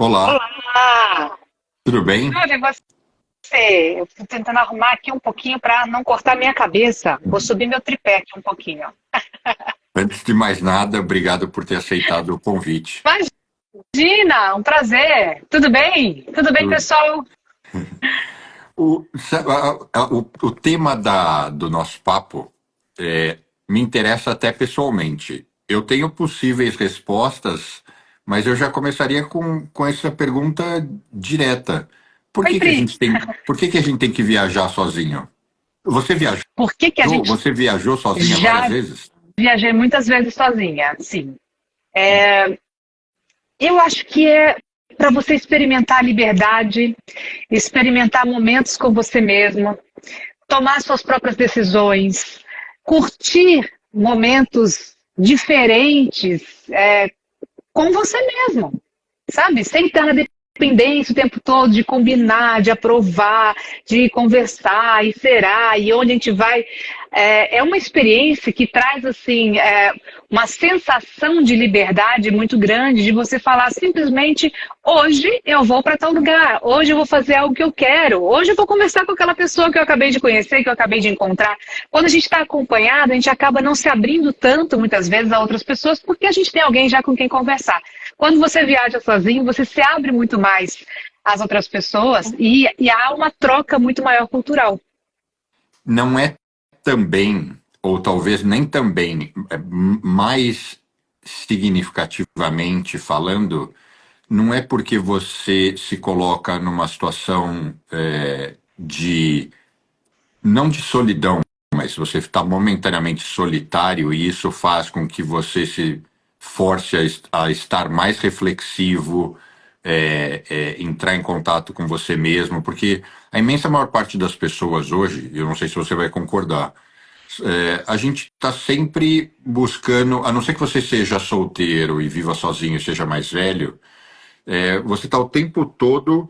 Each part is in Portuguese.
Olá, Olá! tudo bem? Tudo e você? Eu estou tentando arrumar aqui um pouquinho para não cortar minha cabeça. Vou subir meu tripé aqui um pouquinho. Antes de mais nada, obrigado por ter aceitado o convite. Imagina, um prazer. Tudo bem? Tudo bem, Tudo. pessoal? O tema do nosso papo me interessa até pessoalmente. Eu tenho possíveis respostas, mas eu já começaria com essa pergunta direta. Por Oi, que que a Pri. gente por que que a gente tem que viajar sozinho? Você viajou? Por que que a gente Você viajou sozinha várias já vezes? viajei muitas vezes sozinha? Sim. Eu acho que é para você experimentar a liberdade, experimentar momentos com você mesmo, tomar suas próprias decisões, curtir momentos diferentes com você mesmo, sabe? Sem estar na dependência o tempo todo de combinar, de aprovar, de conversar, e será, e onde a gente vai. É uma experiência que traz, assim, uma sensação de liberdade muito grande, de você falar simplesmente, hoje eu vou para tal lugar, hoje eu vou fazer algo que eu quero, hoje eu vou conversar com aquela pessoa que eu acabei de conhecer, que eu acabei de encontrar. Quando a gente está acompanhado, a gente acaba não se abrindo tanto, muitas vezes, a outras pessoas, porque a gente tem alguém já com quem conversar. Quando você viaja sozinho, você se abre muito mais às outras pessoas e há uma troca muito maior cultural. Não é também, ou talvez nem também, mais significativamente falando, não é porque você se coloca numa situação não de solidão, mas você está momentaneamente solitário e isso faz com que você se force a estar mais reflexivo, entrar em contato com você mesmo, porque a imensa maior parte das pessoas hoje, eu não sei se você vai concordar, a gente está sempre buscando, a não ser que você seja solteiro e viva sozinho e seja mais velho, você está o tempo todo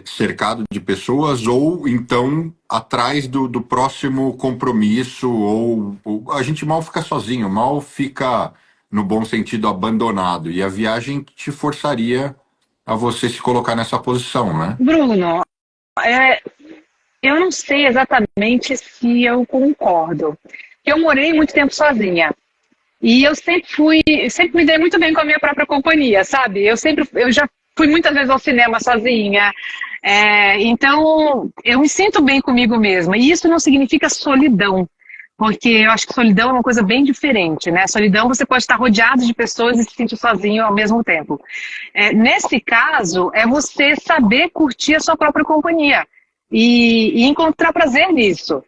cercado de pessoas ou então atrás do próximo compromisso ou a gente mal fica sozinho, mal fica no bom sentido abandonado e a viagem te forçaria a você se colocar nessa posição, né? Bruno, é, eu não sei exatamente se eu concordo. Eu morei muito tempo sozinha. E eu sempre me dei muito bem com a minha própria companhia, sabe? Eu já fui muitas vezes ao cinema sozinha, então eu me sinto bem comigo mesma. E isso não significa solidão, porque eu acho que solidão é uma coisa bem diferente, né? Solidão você pode estar rodeado de pessoas e se sentir sozinho ao mesmo tempo. Nesse caso, é você saber curtir a sua própria companhia e encontrar prazer nisso.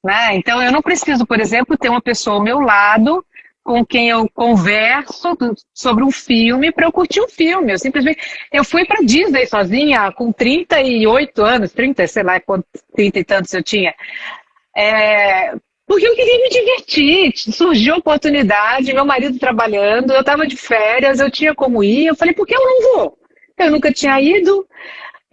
Né? Então, eu não preciso, por exemplo, ter uma pessoa ao meu lado com quem eu converso sobre um filme para eu curtir um filme. Eu fui para Disney sozinha com 38 anos, 30, sei lá, 30 e tantos eu tinha. É, porque eu queria me divertir. Surgiu a oportunidade, meu marido trabalhando, eu estava de férias, eu tinha como ir. Eu falei, por que eu não vou? Eu nunca tinha ido.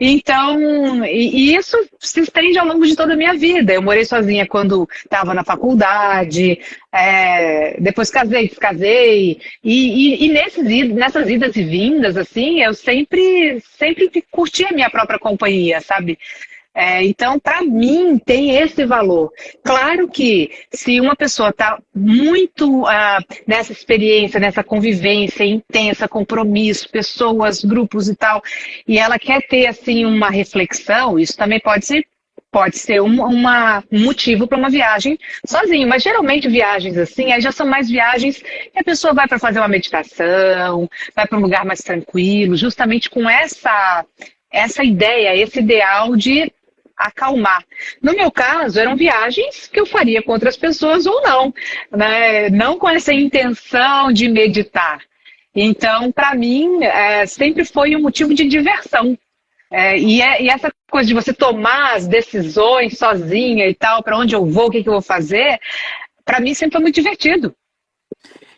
Então, e isso se estende ao longo de toda a minha vida. Eu morei sozinha quando estava na faculdade, depois casei, descasei, nessas idas e vindas, assim, eu sempre curti a minha própria companhia, sabe? Então, para mim, tem esse valor. Claro que se uma pessoa está muito nessa experiência, nessa convivência intensa, compromisso, pessoas, grupos e tal, e ela quer ter assim uma reflexão, isso também pode ser um motivo para uma viagem sozinho. Mas geralmente viagens assim, aí já são mais viagens que a pessoa vai para fazer uma meditação, vai para um lugar mais tranquilo, justamente com essa ideia, esse ideal de acalmar. No meu caso, eram viagens que eu faria com outras pessoas ou não, né? Não com essa intenção de meditar. Então, para mim, sempre foi um motivo de diversão. E essa coisa de você tomar as decisões sozinha e tal, para onde eu vou, o que eu vou fazer, para mim sempre foi muito divertido.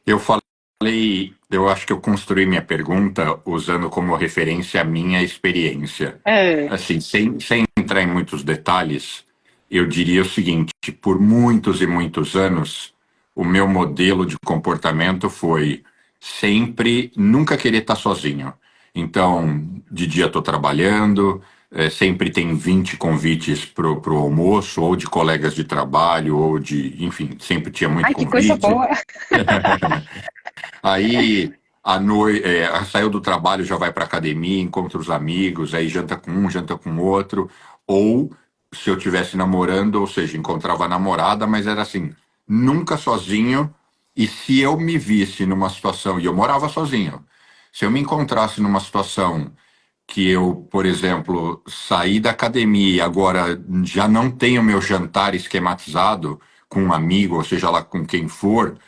Eu falei, eu acho que eu construí minha pergunta usando como referência a minha experiência. É. Assim, sem entrar em muitos detalhes, eu diria o seguinte: por muitos e muitos anos, o meu modelo de comportamento foi sempre nunca querer estar sozinho. Então, de dia estou trabalhando, sempre tem 20 convites pro almoço, ou de colegas de trabalho, ou de, enfim, sempre tinha muito Ai, que coisa convite. boa. Aí, à noite, saiu do trabalho, já vai para academia, encontra os amigos, aí janta com um, janta com outro. Ou, se eu estivesse namorando, ou seja, encontrava a namorada, mas era assim, nunca sozinho. E se eu me visse numa situação, e eu morava sozinho, se eu me encontrasse numa situação que eu, por exemplo, saí da academia e agora já não tenho meu jantar esquematizado com um amigo, ou seja lá com quem for,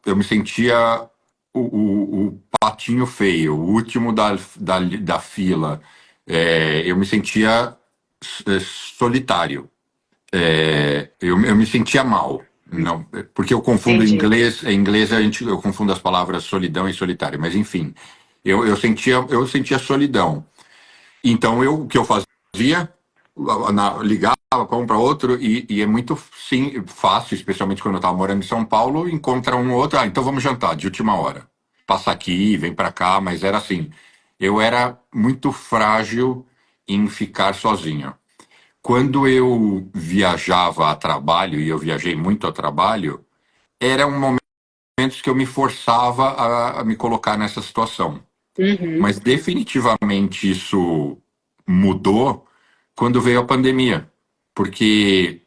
eu me sentia o patinho feio, o último da fila. Eu me sentia solitário. Eu me sentia mal. Não, porque eu confundo Entendi. em inglês eu confundo as palavras solidão e solitário, mas enfim, eu sentia solidão. Então o que eu fazia? Ligava para um para outro e é muito sim, fácil, especialmente quando eu estava morando em São Paulo, encontrar um ou outro, então vamos jantar de última hora. Passa aqui, vem para cá, mas era assim. Eu era muito frágil em ficar sozinho. Quando eu viajava a trabalho, e eu viajei muito a trabalho, eram momentos que eu me forçava a me colocar nessa situação. Uhum. Mas definitivamente isso mudou quando veio a pandemia. Porque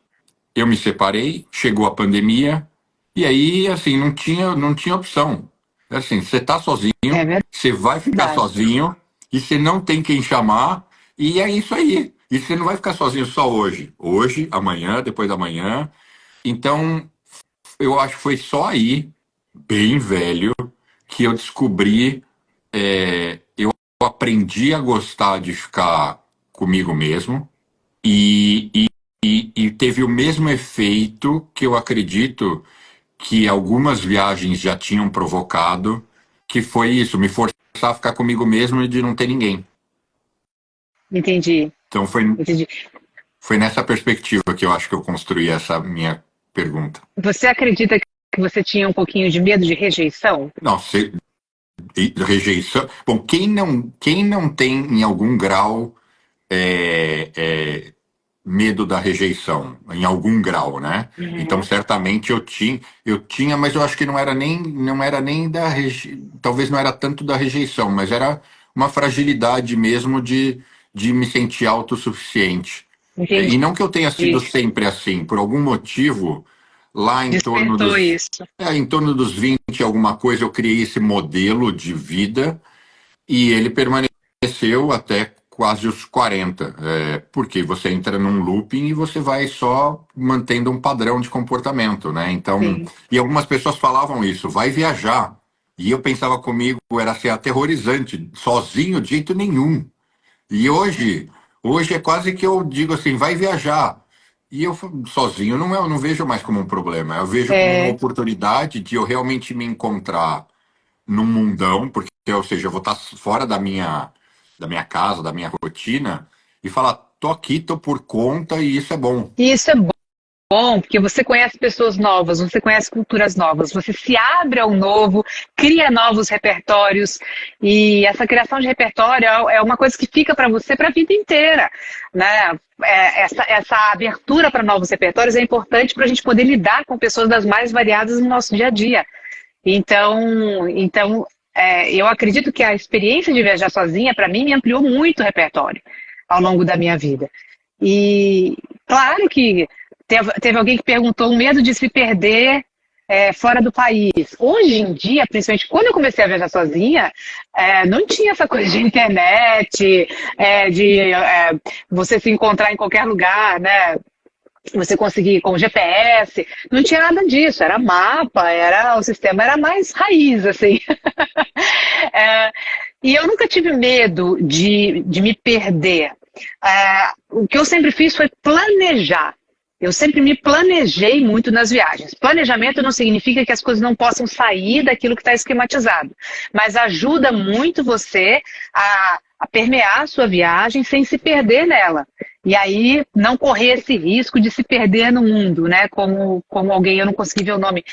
eu me separei, chegou a pandemia, e aí, assim, não tinha opção. Assim, você tá sozinho, É você vai ficar verdade. sozinho, e você não tem quem chamar, e é isso aí. E você não vai ficar sozinho só hoje. Hoje, amanhã, depois da manhã. Então, eu acho que foi só aí, bem velho, que eu descobri, eu aprendi a gostar de ficar comigo mesmo e teve o mesmo efeito que eu acredito que algumas viagens já tinham provocado, que foi isso, me forçar a ficar comigo mesmo e de não ter ninguém. Entendi. Então Entendi. foi nessa perspectiva que eu acho que eu construí essa minha pergunta. Você acredita que você tinha um pouquinho de medo de rejeição? Não, rejeição. Bom, quem não tem em algum grau é, é, medo da rejeição, em algum grau, né? Então, Uhum. certamente eu tinha, mas eu acho que não era nem talvez não era tanto da rejeição, mas era uma fragilidade mesmo de me sentir autossuficiente. E Entendi. não que eu tenha sido sempre assim, por algum motivo, lá em torno Despertou dos, isso. em torno dos 20 alguma coisa, eu criei esse modelo de vida e ele permaneceu até quase os 40, porque você entra num looping e você vai só mantendo um padrão de comportamento, né? Então, Sim. e algumas pessoas falavam isso, vai viajar. E eu pensava comigo, era assim, aterrorizante, sozinho de jeito nenhum. E hoje é quase que eu digo assim, vai viajar. E eu sozinho não vejo mais como um problema, eu vejo como uma É, oportunidade de eu realmente me encontrar num mundão, porque, ou seja, eu vou estar fora da minha casa, da minha rotina, e falar, tô aqui, tô por conta e isso é bom. e isso é bom, porque você conhece pessoas novas, você conhece culturas novas, você se abre ao novo, cria novos repertórios, e essa criação de repertório é uma coisa que fica para você para a vida inteira, né? Essa abertura para novos repertórios é importante para a gente poder lidar com pessoas das mais variadas no nosso dia a dia. Então, eu acredito que a experiência de viajar sozinha, para mim, me ampliou muito o repertório ao longo da minha vida. E claro que teve alguém que perguntou o medo de se perder fora do país. Hoje em dia, principalmente quando eu comecei a viajar sozinha, não tinha essa coisa de internet, de você se encontrar em qualquer lugar, né? Você conseguir com GPS, não tinha nada disso, era mapa, o sistema era mais raiz, assim. É, e eu nunca tive medo de me perder. O que eu sempre fiz foi planejar. Eu sempre me planejei muito nas viagens. Planejamento não significa que as coisas não possam sair daquilo que está esquematizado, mas ajuda muito você a permear a sua viagem sem se perder nela. E aí não correr esse risco de se perder no mundo, né? Como alguém, eu não consegui ver o nome,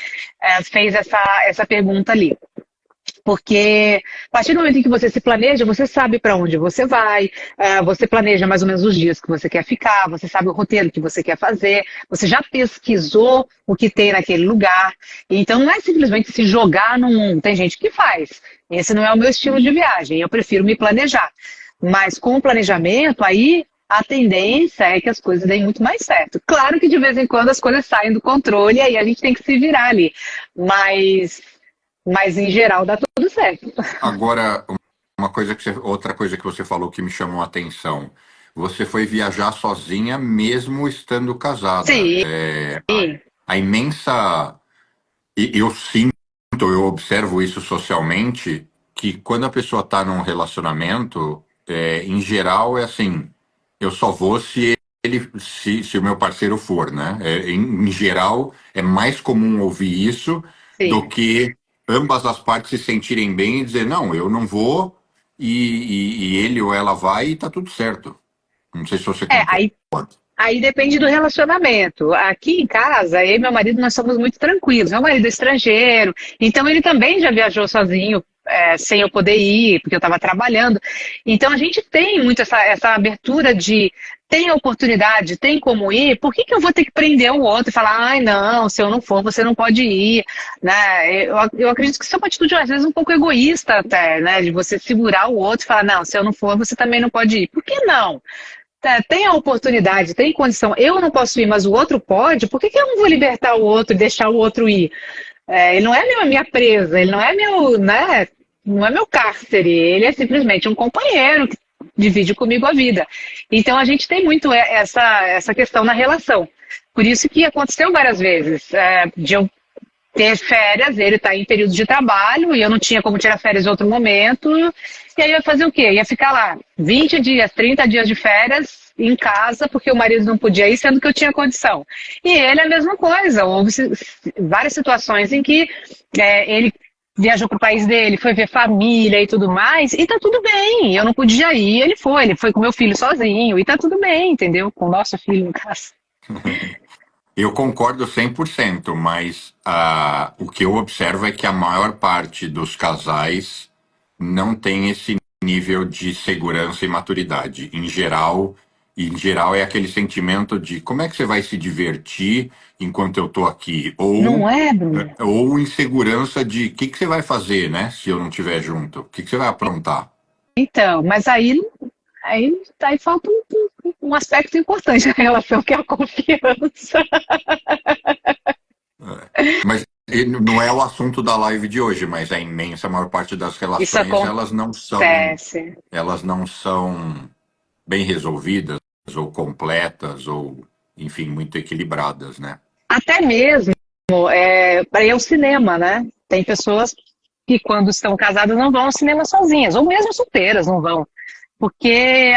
fez essa pergunta ali. Porque a partir do momento em que você se planeja, você sabe para onde você vai, você planeja mais ou menos os dias que você quer ficar, você sabe o roteiro que você quer fazer, você já pesquisou o que tem naquele lugar. Então não é simplesmente se jogar no mundo. Tem gente que faz. Esse não é o meu estilo de viagem, eu prefiro me planejar. Mas com o planejamento, aí a tendência é que as coisas deem muito mais certo. Claro que de vez em quando as coisas saem do controle e aí a gente tem que se virar ali. Mas em geral dá tudo certo. Agora, outra coisa que você falou que me chamou a atenção. Você foi viajar sozinha mesmo estando casada. Sim. A imensa... Eu sinto, eu observo isso socialmente, que quando a pessoa está num relacionamento, em geral é assim, eu só vou se o meu parceiro for, né? Em geral, é mais comum ouvir isso do Sim. que ambas as partes se sentirem bem e dizer, não, eu não vou, e ele ou ela vai e tá tudo certo. Não sei se você concorda. Aí depende do relacionamento. Aqui em casa, eu e meu marido, nós somos muito tranquilos. Meu marido é estrangeiro, então ele também já viajou sozinho, sem eu poder ir, porque eu estava trabalhando. Então a gente tem muito essa abertura de tem oportunidade, tem como ir, por que eu vou ter que prender o outro e falar, ai não, se eu não for, você não pode ir, né? Eu acredito que isso é uma atitude, às vezes, um pouco egoísta até, né? De você segurar o outro e falar, não, se eu não for, você também não pode ir. Por que não? Tem a oportunidade, tem condição, eu não posso ir, mas o outro pode, por que eu não vou libertar o outro e deixar o outro ir? Ele não é minha presa, ele não é meu, né? Não é meu cárcere, ele é simplesmente um companheiro que divide comigo a vida. Então a gente tem muito essa questão na relação. Por isso que aconteceu várias vezes, de eu ter férias, ele está em período de trabalho e eu não tinha como tirar férias em outro momento. E aí eu ia fazer o quê? Ia ficar lá 20 dias, 30 dias de férias em casa, porque o marido não podia ir, sendo que eu tinha condição. E ele é a mesma coisa. Houve várias situações em que ele viajou para o país dele, foi ver família e tudo mais, e tá tudo bem. Eu não podia ir, ele foi com meu filho sozinho, e tá tudo bem, entendeu? Com o nosso filho, no caso. Eu concordo 100%, mas o que eu observo é que a maior parte dos casais não tem esse nível de segurança e maturidade. Em geral é aquele sentimento de como é que você vai se divertir enquanto eu tô aqui? Não é, Bruno? Ou insegurança de o que você vai fazer, né? Se eu não estiver junto. O que você vai aprontar? Então, mas aí falta um aspecto importante na relação, que é a confiança. Mas não é o assunto da live de hoje, mas a imensa maior parte das relações, elas não são bem resolvidas, ou completas, ou, enfim, muito equilibradas, né? Até mesmo para ir ao cinema, né? Tem pessoas que quando estão casadas não vão ao cinema sozinhas, ou mesmo solteiras não vão. Porque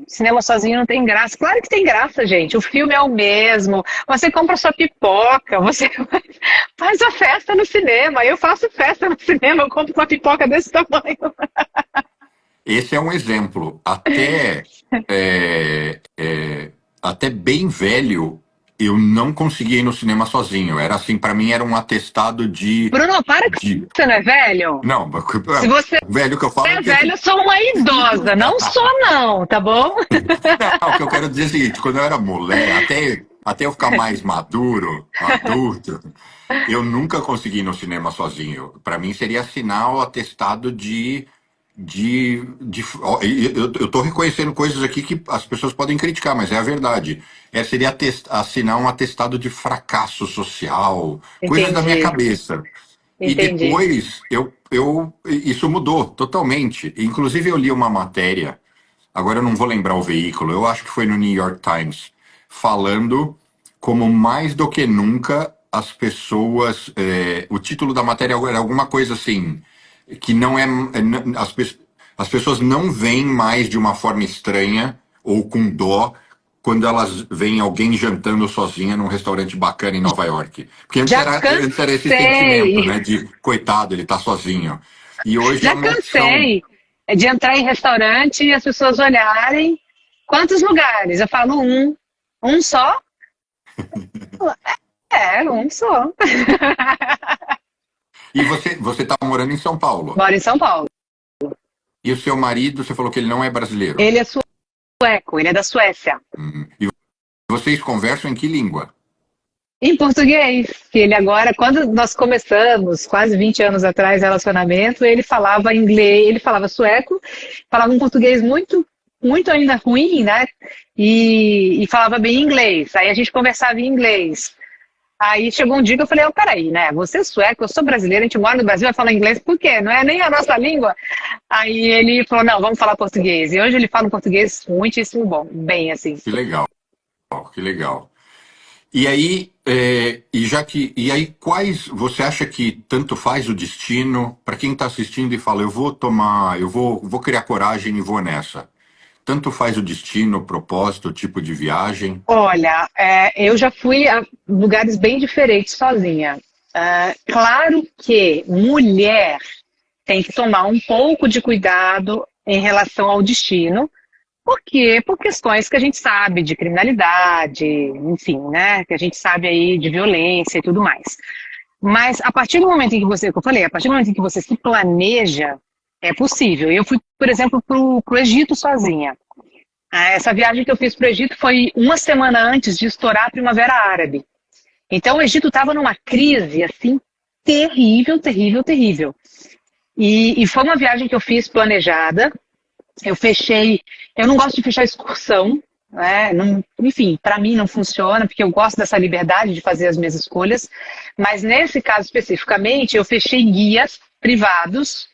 cinema sozinho não tem graça. Claro que tem graça, gente. O filme é o mesmo. Você compra sua pipoca, você faz a festa no cinema. Eu faço festa no cinema, eu compro uma pipoca desse tamanho. Esse é um exemplo. Até bem velho, eu não conseguia ir no cinema sozinho. Era assim, para mim era um atestado de... Bruno, para que você não é velho? Não, se você velho que eu falo... é velho, eu sou uma idosa. Não sou não, tá bom? Não, o que eu quero dizer é o seguinte, quando eu era moleque, até eu ficar mais maduro, adulto, eu nunca consegui ir no cinema sozinho. Para mim seria sinal, atestado eu estou reconhecendo coisas aqui que as pessoas podem criticar, mas é a verdade. Seria assinar um atestado de fracasso social, coisas da minha cabeça. Entendi. E depois isso mudou totalmente. Inclusive eu li uma matéria, agora eu não vou lembrar o veículo, eu acho que foi no New York Times, falando como mais do que nunca as pessoas... o título da matéria era alguma coisa assim... que não é... As pessoas não veem mais de uma forma estranha ou com dó quando elas veem alguém jantando sozinha num restaurante bacana em Nova York. Porque antes era esse sentimento, né? De, coitado, ele tá sozinho. E hoje já cansei de entrar em restaurante e as pessoas olharem. Quantos lugares? Eu falo um. Um só? Um só. E você tá morando em São Paulo. Moro em São Paulo. E o seu marido, você falou que ele não é brasileiro. Ele é sueco, ele é da Suécia. E vocês conversam em que língua? Em português, que ele agora, quando nós começamos, quase 20 anos atrás, relacionamento, ele falava inglês, ele falava sueco, falava um português muito, muito ainda ruim, né? E falava bem inglês. Aí a gente conversava em inglês. Aí chegou um dia que eu falei, peraí, né? Você é sueco, eu sou brasileira, a gente mora no Brasil, vai falar inglês, por quê? Não é nem a nossa língua. Aí ele falou, não, vamos falar português. E hoje ele fala um português muitíssimo bom, bem assim. Que legal, que legal. E aí, quais você acha que tanto faz o destino para quem está assistindo e fala, vou criar coragem e vou nessa. Tanto faz o destino, o propósito, o tipo de viagem? Olha, eu já fui a lugares bem diferentes sozinha. Claro que mulher tem que tomar um pouco de cuidado em relação ao destino, porque por questões que a gente sabe de criminalidade, enfim, né, que a gente sabe aí de violência e tudo mais. Mas a partir do momento em que você, como eu falei, a partir do momento em que você se planeja, é possível. Eu fui, por exemplo, para o Egito sozinha. Essa viagem que eu fiz para o Egito foi uma semana antes de estourar a Primavera Árabe. Então o Egito estava numa crise assim terrível, terrível, terrível. E foi uma viagem que eu fiz planejada. Eu não gosto de fechar excursão, né? Não, enfim, para mim não funciona, porque eu gosto dessa liberdade de fazer as minhas escolhas. Mas nesse caso especificamente, eu fechei guias privados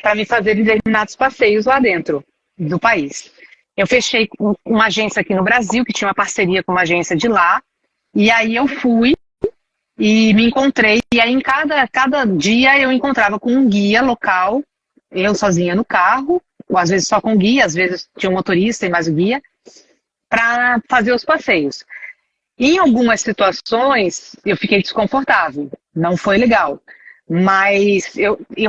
para me fazer determinados passeios lá dentro do país. Eu fechei com uma agência aqui no Brasil, que tinha uma parceria com uma agência de lá, e aí eu fui e me encontrei, e aí em cada dia eu encontrava com um guia local, eu sozinha no carro, ou às vezes só com guia, às vezes tinha um motorista e mais o guia, para fazer os passeios. Em algumas situações eu fiquei desconfortável, não foi legal. Mas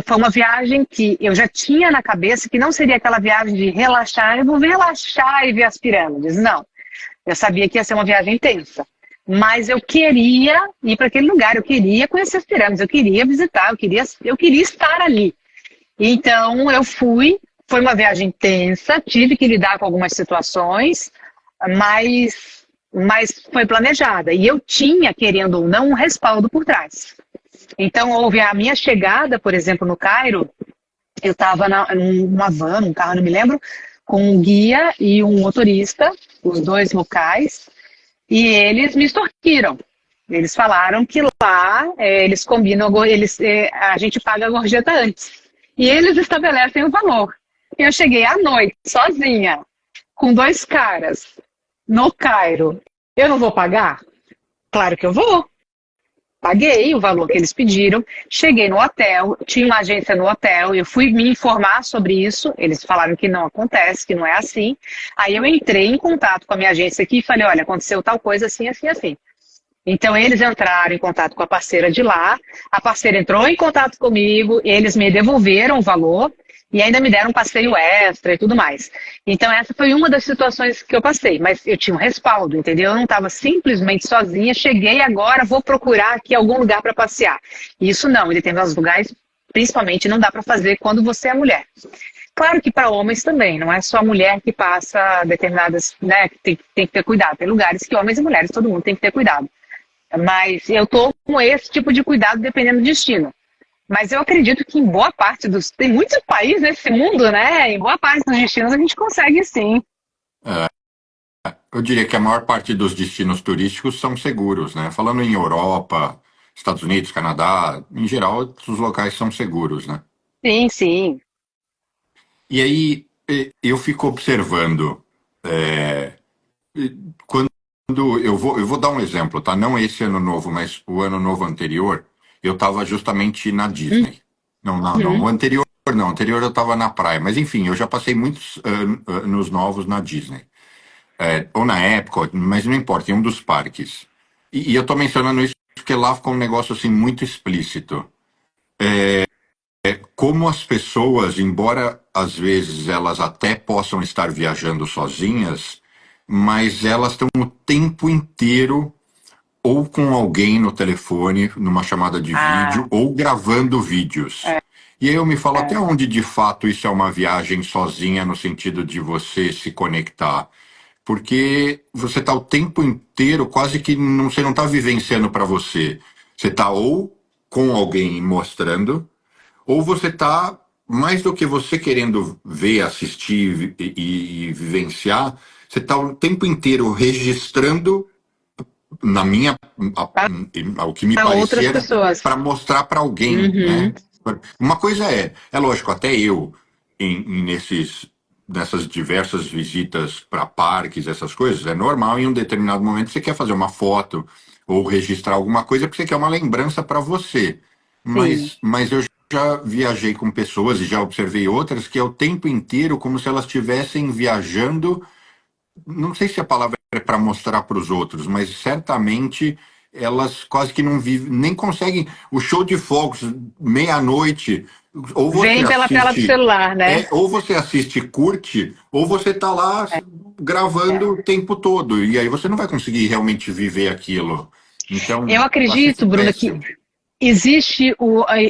foi uma viagem que eu já tinha na cabeça que não seria aquela viagem de relaxar, eu vou relaxar e ver as pirâmides. Não, eu sabia que ia ser uma viagem intensa. Mas eu queria ir para aquele lugar, eu queria conhecer as pirâmides, eu queria visitar, eu queria estar ali. Então eu fui, foi uma viagem intensa, tive que lidar com algumas situações, mas foi planejada. E eu tinha, querendo ou não, um respaldo por trás. Então, houve a minha chegada, por exemplo, no Cairo, eu estava numa van, num carro, não me lembro, com um guia e um motorista, os dois locais, e eles me extorquiram. Eles falaram que lá eles combinam, a gente paga a gorjeta antes. E eles estabelecem o valor. Eu cheguei à noite, sozinha, com dois caras, no Cairo. Eu não vou pagar? Claro que eu vou. Paguei o valor que eles pediram, cheguei no hotel, tinha uma agência no hotel, eu fui me informar sobre isso, eles falaram que não acontece, que não é assim. Aí eu entrei em contato com a minha agência aqui e falei, olha, aconteceu tal coisa assim, assim, assim. Então eles entraram em contato com a parceira de lá, a parceira entrou em contato comigo, eles me devolveram o valor e ainda me deram um passeio extra e tudo mais. Então essa foi uma das situações que eu passei, mas eu tinha um respaldo, entendeu? Eu não estava simplesmente sozinha, cheguei agora, vou procurar aqui algum lugar para passear. Isso não, em determinados lugares, principalmente, não dá para fazer quando você é mulher. Claro que para homens também, não é só a mulher que passa determinadas, né, que tem que ter cuidado. Tem lugares que homens e mulheres, todo mundo tem que ter cuidado. Mas eu tomo esse tipo de cuidado dependendo do destino. Mas eu acredito que em boa parte tem muitos países nesse mundo, né? Em boa parte dos destinos a gente consegue sim. Eu diria que a maior parte dos destinos turísticos são seguros, né? Falando em Europa, Estados Unidos, Canadá, em geral, os locais são seguros, né? Sim, sim. E aí eu fico observando, quando eu vou dar um exemplo, tá? Não esse ano novo, mas o ano novo anterior, eu estava justamente na Disney. Não, o anterior não, o anterior eu estava na praia, mas enfim, eu já passei muitos anos novos na Disney. Ou na época, mas não importa, em um dos parques. E eu estou mencionando isso porque lá ficou um negócio assim muito explícito. Como as pessoas, embora às vezes elas até possam estar viajando sozinhas, mas elas estão o tempo inteiro ou com alguém no telefone, numa chamada de vídeo, ou gravando vídeos. E aí eu me falo até onde de fato isso é uma viagem sozinha, no sentido de você se conectar. Porque você está o tempo inteiro, quase que você não está vivenciando para você. Você está ou com alguém mostrando, ou você está, mais do que você querendo ver, assistir e vivenciar, você está o tempo inteiro registrando, na minha, o que me Para outras parecia era pessoas. para mostrar para alguém, né? Uma coisa é lógico, até eu, nessas diversas visitas para parques, essas coisas, é normal em um determinado momento você quer fazer uma foto ou registrar alguma coisa porque você quer uma lembrança para você. Sim. Mas eu já viajei com pessoas e já observei outras que é o tempo inteiro como se elas estivessem viajando, não sei se a palavra é para mostrar para os outros, mas certamente elas quase que não vivem, nem conseguem. O show de fogos, meia-noite, ou você Vem pela tela do assiste, celular, né? ou você assiste e curte, ou você está lá gravando o tempo todo, e aí você não vai conseguir realmente viver aquilo. Então, Eu eu acho isso acredito, Bruna, que péssimo.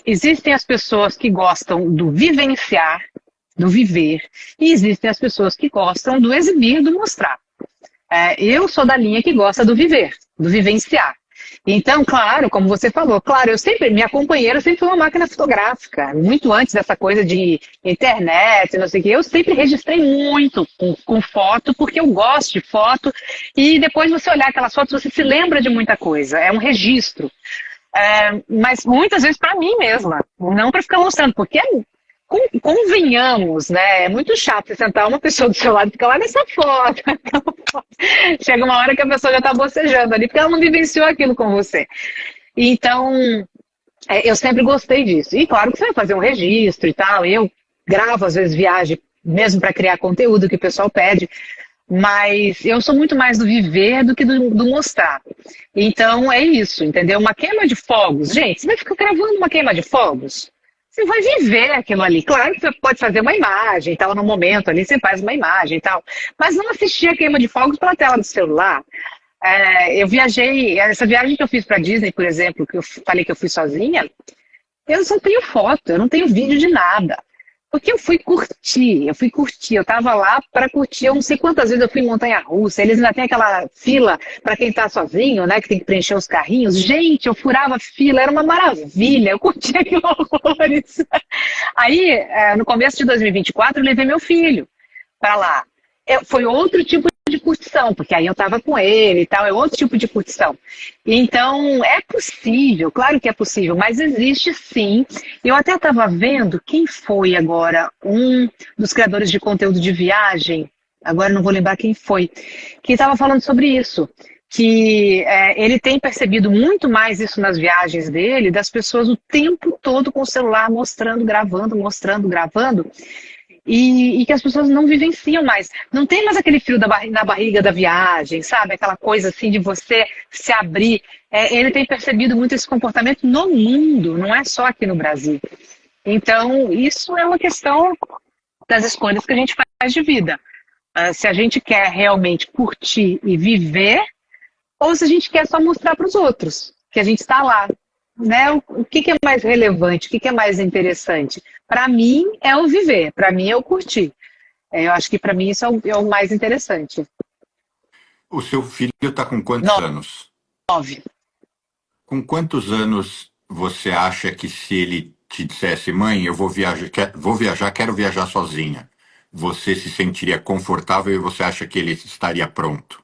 existem as pessoas que gostam do vivenciar, do viver, e existem as pessoas que gostam do exibir, do mostrar. Eu sou da linha que gosta do viver, do vivenciar. Então, claro, como você falou, claro, minha companheira sempre foi uma máquina fotográfica, muito antes dessa coisa de internet, não sei o quê. Eu sempre registrei muito com foto, porque eu gosto de foto, e depois você olhar aquelas fotos, você se lembra de muita coisa, é um registro. Mas muitas vezes para mim mesma, não para ficar mostrando, porque convenhamos, né? É muito chato você sentar uma pessoa do seu lado e ficar lá nessa foto. Chega uma hora que a pessoa já está bocejando ali, porque ela não vivenciou aquilo com você. Então, eu sempre gostei disso. E claro que você vai fazer um registro e tal. Eu gravo, às vezes, viagem, mesmo para criar conteúdo que o pessoal pede. Mas eu sou muito mais do viver do que do mostrar. Então, é isso, entendeu? Uma queima de fogos. Gente, você vai ficar gravando uma queima de fogos? Você vai viver aquilo ali. Claro que você pode fazer uma imagem, tal, no momento ali você faz uma imagem e tal. Mas não assistir a queima de fogos pela tela do celular. Eu viajei, essa viagem que eu fiz para Disney, por exemplo, que eu falei que eu fui sozinha, eu só tenho foto, eu não tenho vídeo de nada. Porque eu fui curtir, eu tava lá para curtir, eu não sei quantas vezes eu fui em montanha-russa, eles ainda têm aquela fila para quem tá sozinho, né, que tem que preencher os carrinhos. Gente, eu furava fila, era uma maravilha, eu curtia aquilo horrores. Aí, no começo de 2024, eu levei meu filho para lá. Foi outro tipo de curtição, porque aí eu estava com ele e tal, é outro tipo de curtição. Então, é possível, claro que é possível, mas existe sim. Eu até estava vendo quem foi agora um dos criadores de conteúdo de viagem, agora não vou lembrar quem foi, que estava falando sobre isso, que ele tem percebido muito mais isso nas viagens dele, das pessoas o tempo todo com o celular mostrando, gravando, gravando, e que as pessoas não vivenciam mais. Não tem mais aquele frio na barriga da viagem, sabe? Aquela coisa assim de você se abrir. Ele tem percebido muito esse comportamento no mundo, não é só aqui no Brasil. Então, isso é uma questão das escolhas que a gente faz de vida. Se a gente quer realmente curtir e viver, ou se a gente quer só mostrar para os outros que a gente está lá. Né? O que é mais relevante, o que é mais interessante? Para mim é o viver, para mim é o curtir. Eu acho que para mim isso é o mais interessante. O seu filho está com quantos anos? 9. Com quantos anos você acha que se ele te dissesse, mãe, eu vou viajar, quero viajar sozinha, você se sentiria confortável e você acha que ele estaria pronto?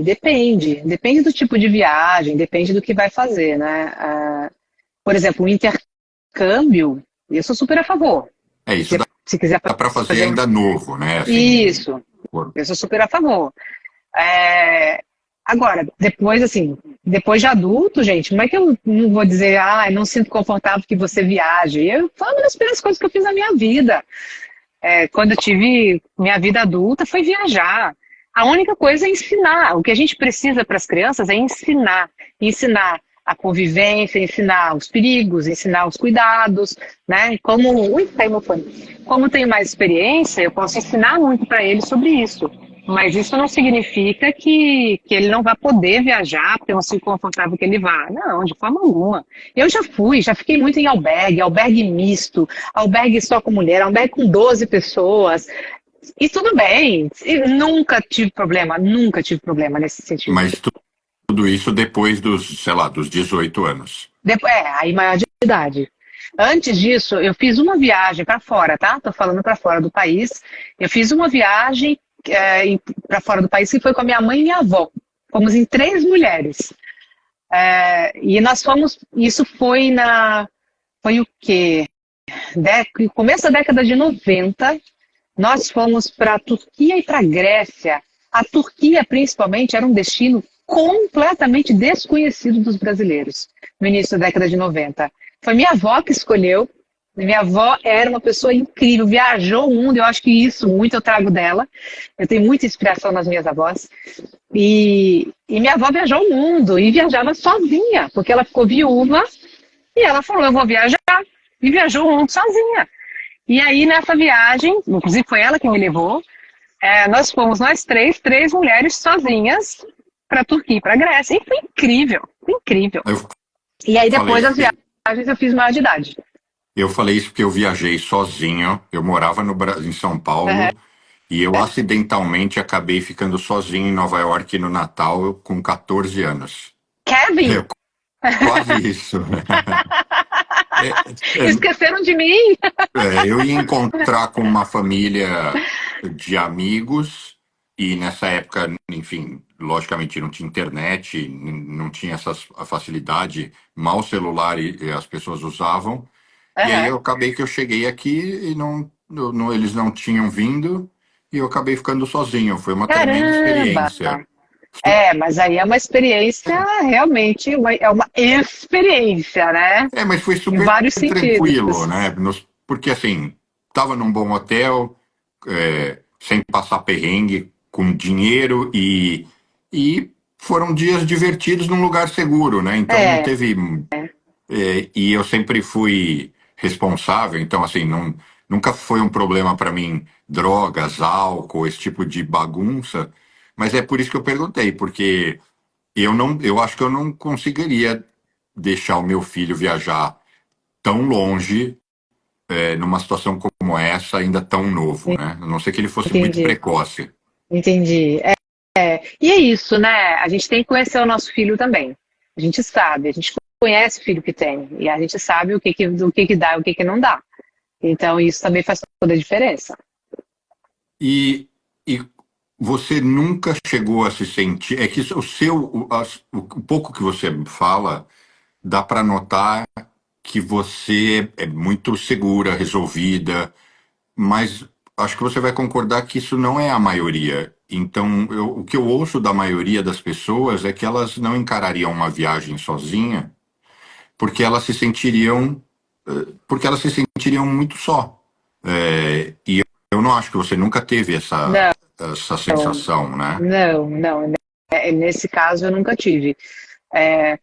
Depende do tipo de viagem, depende do que vai fazer, né? Por exemplo, o intercâmbio, eu sou super a favor. Isso se quiser dá para fazer ainda novo, né? Assim, isso, eu sou super a favor. Agora, depois de adulto, gente, como é que eu não vou dizer, não sinto confortável que você viaje? Foi uma das primeiras coisas que eu fiz na minha vida. Quando eu tive minha vida adulta, foi viajar. A única coisa é ensinar. O que a gente precisa para as crianças é ensinar. Ensinar a convivência, ensinar os perigos, ensinar os cuidados, né? Como tenho mais experiência, eu posso ensinar muito para eles sobre isso. Mas isso não significa que ele não vai poder viajar, porque é um sítio confortável que ele vá. Não, de forma alguma. Eu já fiquei muito em albergue misto, albergue só com mulher, albergue com 12 pessoas. E tudo bem. Nunca tive problema nesse sentido. Mas tudo isso depois dos, sei lá, dos 18 anos. Aí maior de idade. Antes disso, eu fiz uma viagem para fora, tá? Tô falando para fora do país. Eu fiz uma viagem para fora do país que foi com a minha mãe e minha avó. Fomos em 3 mulheres. E nós fomos. Isso foi o quê? Começo da década de 90. Nós fomos para a Turquia e para a Grécia. A Turquia, principalmente, era um destino completamente desconhecido dos brasileiros no início da década de 90. Foi minha avó que escolheu. Minha avó era uma pessoa incrível, viajou o mundo, eu acho que isso muito eu trago dela. Eu tenho muita inspiração nas minhas avós. E minha avó viajou o mundo e viajava sozinha, porque ela ficou viúva e ela falou, eu vou viajar. E viajou o mundo sozinha. E aí nessa viagem, inclusive foi ela que me levou, nós fomos três mulheres sozinhas para a Turquia e para a Grécia. E foi incrível, foi incrível. E aí depois das viagens eu fiz maior de idade. Eu falei isso porque eu viajei sozinho, eu morava em São Paulo, e eu acidentalmente acabei ficando sozinho em Nova York no Natal com 14 anos. Kevin? Quase isso. Esqueceram de mim? Eu ia encontrar com uma família de amigos, e nessa época, enfim, logicamente não tinha internet, não tinha essa facilidade, mal celular as pessoas usavam. E aí eu acabei que eu cheguei aqui e eles não tinham vindo e eu acabei ficando sozinho. Foi uma tremenda experiência. Mas aí é uma experiência, realmente, é uma experiência, né? Mas foi super tranquilo, né? Porque assim, tava num bom hotel, sem passar perrengue, com dinheiro e foram dias divertidos num lugar seguro, né? Então não teve... E eu sempre fui responsável, então assim, nunca foi um problema para mim drogas, álcool, esse tipo de bagunça, mas é por isso que eu perguntei, porque eu acho que eu não conseguiria deixar o meu filho viajar tão longe numa situação como essa, ainda tão novo, né? A não ser que ele fosse muito precoce. Entendi. E é isso, né? A gente tem que conhecer o nosso filho também. A gente sabe, a gente conhece o filho que tem e a gente sabe o que dá e o que não dá. Então isso também faz toda a diferença. E você nunca chegou a se sentir... É que o pouco que você fala, dá para notar que você é muito segura, resolvida, mas acho que você vai concordar que isso não é a maioria. Então, o que eu ouço da maioria das pessoas é que elas não encarariam uma viagem sozinha porque elas se sentiriam muito só. E eu não acho que você nunca teve essa sensação, né? Não. Nesse caso eu nunca tive.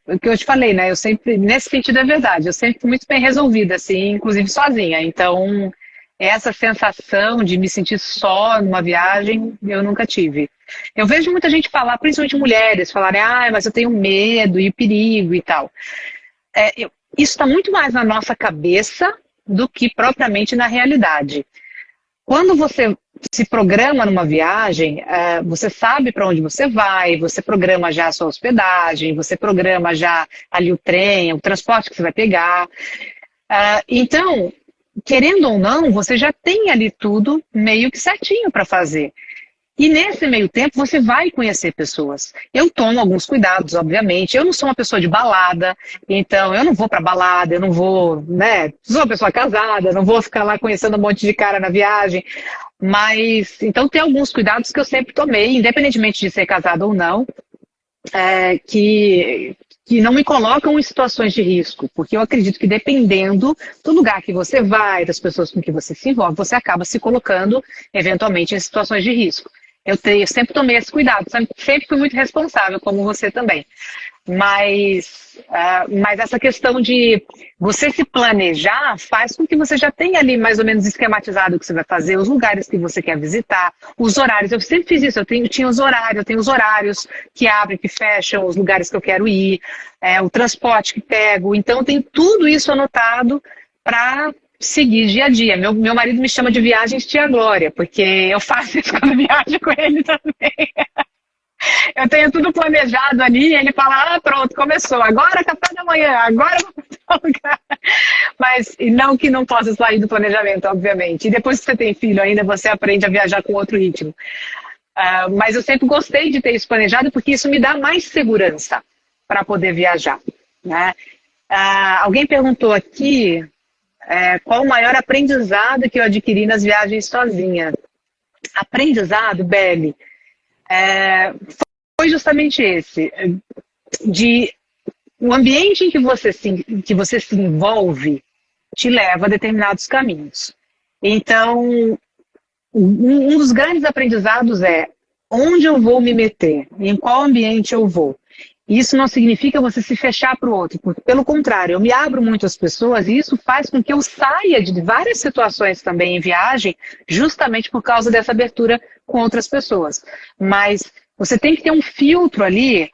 O que eu te falei, né? Eu sempre, nesse sentido é verdade, eu sempre fui muito bem resolvida, assim, inclusive sozinha. Então, essa sensação de me sentir só numa viagem, eu nunca tive. Eu vejo muita gente falar, principalmente mulheres, falarem, mas eu tenho medo e o perigo e tal. Isso está muito mais na nossa cabeça do que propriamente na realidade. Quando você se programa numa viagem, você sabe para onde você vai, você programa já a sua hospedagem, você programa já ali o trem, o transporte que você vai pegar. Então, querendo ou não, você já tem ali tudo meio que certinho para fazer. E nesse meio tempo você vai conhecer pessoas. Eu tomo alguns cuidados, obviamente. Eu não sou uma pessoa de balada, então eu não vou pra balada, eu não vou, né? Sou uma pessoa casada, não vou ficar lá conhecendo um monte de cara na viagem. Mas, então tem alguns cuidados que eu sempre tomei, independentemente de ser casada ou não, que não me colocam em situações de risco. Porque eu acredito que dependendo do lugar que você vai, das pessoas com que você se envolve, você acaba se colocando, eventualmente, em situações de risco. Eu sempre tomei esse cuidado, sempre fui muito responsável, como você também. Mas essa questão de você se planejar faz com que você já tenha ali mais ou menos esquematizado o que você vai fazer, os lugares que você quer visitar, os horários. Eu sempre fiz isso, eu tenho os horários que abrem, que fecham, os lugares que eu quero ir, o transporte que pego. Então, eu tenho tudo isso anotado para seguir dia a dia. Meu marido me chama de viagens tia Glória, porque eu faço isso quando viajo com ele também. Eu tenho tudo planejado ali, e ele fala, pronto, começou, agora café da manhã, agora eu vou para tal lugar. Mas não que não possa sair do planejamento, obviamente. E depois que você tem filho ainda, você aprende a viajar com outro ritmo. Mas eu sempre gostei de ter isso planejado, porque isso me dá mais segurança para poder viajar, né? Alguém perguntou aqui qual o maior aprendizado que eu adquiri nas viagens sozinha. Aprendizado, Beli, foi justamente esse, o ambiente em que você se envolve te leva a determinados caminhos. Então, um dos grandes aprendizados é onde eu vou me meter, em qual ambiente eu vou. Isso não significa você se fechar para o outro, pelo contrário, eu me abro muito às pessoas e isso faz com que eu saia de várias situações também em viagem, justamente por causa dessa abertura com outras pessoas. Mas você tem que ter um filtro ali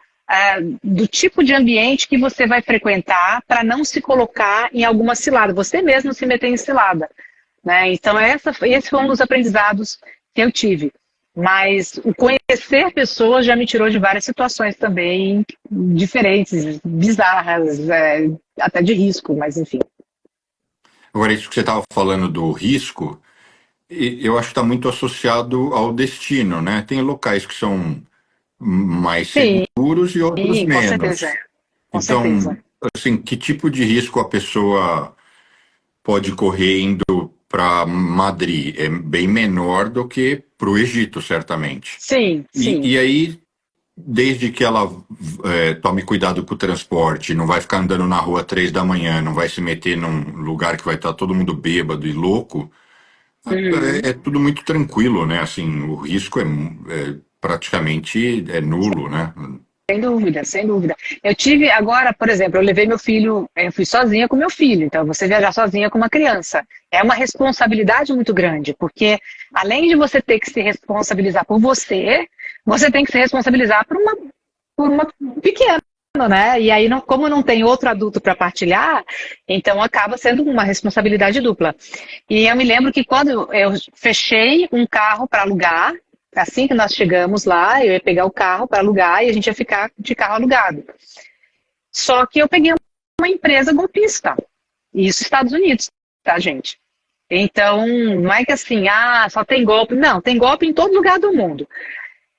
do tipo de ambiente que você vai frequentar para não se colocar em alguma cilada, você mesmo se meter em cilada, né? Então esse foi um dos aprendizados que eu tive. Mas o conhecer pessoas já me tirou de várias situações também diferentes, bizarras, até de risco, mas enfim. Agora, isso que você estava falando do risco, eu acho que está muito associado ao destino, né? Tem locais que são mais Sim, seguros e outros com menos. certeza. Com Então, certeza. assim, que tipo de risco a pessoa pode correr indo para Madrid? É bem menor do que para o Egito, certamente. Sim, sim. E aí, desde que ela tome cuidado com o transporte, não vai ficar andando na rua 3 da manhã, não vai se meter num lugar que vai estar todo mundo bêbado e louco, é tudo muito tranquilo, né? Assim, o risco é praticamente nulo, né? Sem dúvida, sem dúvida. Eu tive agora, por exemplo, eu levei meu filho, eu fui sozinha com meu filho, então você viajar sozinha com uma criança é uma responsabilidade muito grande, porque além de você ter que se responsabilizar por você, você tem que se responsabilizar por uma pequena, né? E aí, como não tem outro adulto para partilhar, então acaba sendo uma responsabilidade dupla. E eu me lembro que quando eu fechei um carro para alugar, assim que nós chegamos lá, eu ia pegar o carro para alugar e a gente ia ficar de carro alugado. Só que eu peguei uma empresa golpista. Isso nos Estados Unidos, tá, gente? Então, não é que assim, só tem golpe. Não, tem golpe em todo lugar do mundo.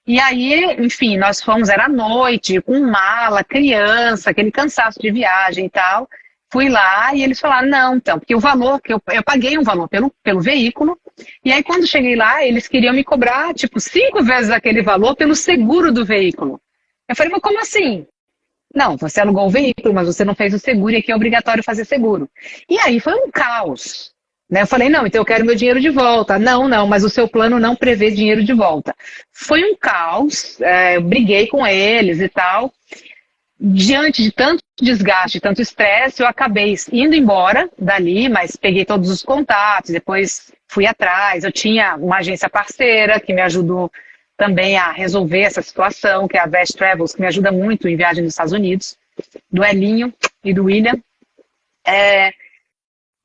E aí, enfim, nós fomos, era noite, com mala, criança, aquele cansaço de viagem e tal. Fui lá e eles falaram, não, então, porque o valor, que eu paguei um valor pelo veículo, e aí quando cheguei lá, eles queriam me cobrar, 5 vezes aquele valor pelo seguro do veículo. Eu falei, mas como assim? Não, você alugou o veículo, mas você não fez o seguro e aqui é obrigatório fazer seguro. E aí foi um caos. Né? Eu falei, não, então eu quero meu dinheiro de volta. Não, mas o seu plano não prevê dinheiro de volta. Foi um caos, eu briguei com eles e tal. Diante de tanto desgaste, tanto estresse, eu acabei indo embora dali, mas peguei todos os contatos, depois fui atrás. Eu tinha uma agência parceira que me ajudou também a resolver essa situação, que é a Best Travels, que me ajuda muito em viagem nos Estados Unidos, do Elinho e do William.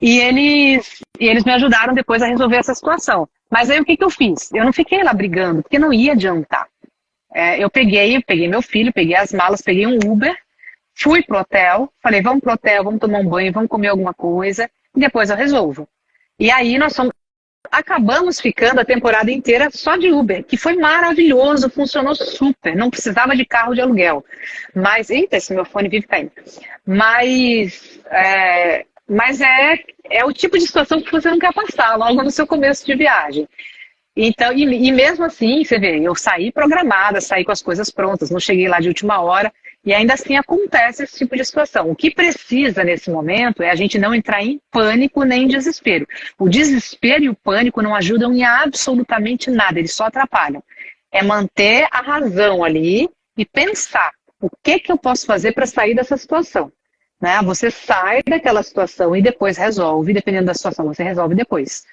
E eles me ajudaram depois a resolver essa situação. Mas aí o que eu fiz? Eu não fiquei lá brigando, porque não ia adiantar. Eu peguei meu filho, peguei as malas, peguei um Uber, fui pro hotel, falei, vamos pro hotel, vamos tomar um banho, vamos comer alguma coisa, e depois eu resolvo. E aí acabamos ficando a temporada inteira só de Uber, que foi maravilhoso, funcionou super, não precisava de carro de aluguel. Mas, eita, esse meu fone vive caindo. Mas é o tipo de situação que você não quer passar logo no seu começo de viagem. Então, e mesmo assim, você vê, eu saí programada, saí com as coisas prontas, não cheguei lá de última hora, e ainda assim acontece esse tipo de situação. O que precisa nesse momento é a gente não entrar em pânico nem em desespero. O desespero e o pânico não ajudam em absolutamente nada, eles só atrapalham. é manter a razão ali e pensar o que eu posso fazer para sair dessa situação. Né? Você sai daquela situação e depois resolve, dependendo da situação, você resolve depois.